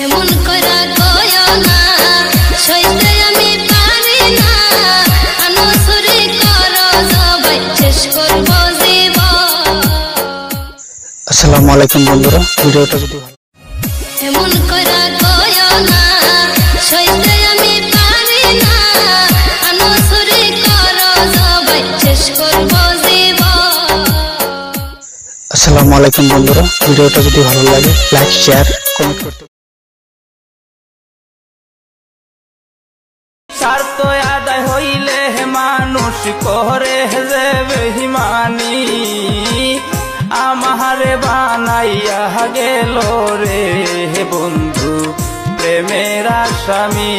এমন কইরা কইও না সইতে আমি পারি না আনসুরি করো সবাই শেষ করব জীবন। আসসালামু আলাইকুম বন্ধুরা, ভিডিওটা যদি ভালো এমন কইরা কইও না সইতে আমি পারি না আনসুরি করো সবাই শেষ করব জীবন। আসসালামু আলাইকুম বন্ধুরা, ভিডিওটা যদি ভালো লাগে লাইক শেয়ার কমেন্ট করতে। স্বার্থ আদায় হইলে মানুষ করে যে বেহিমানি আমারে বানাইয়া গেল রে বন্ধু প্রেমের আসামি।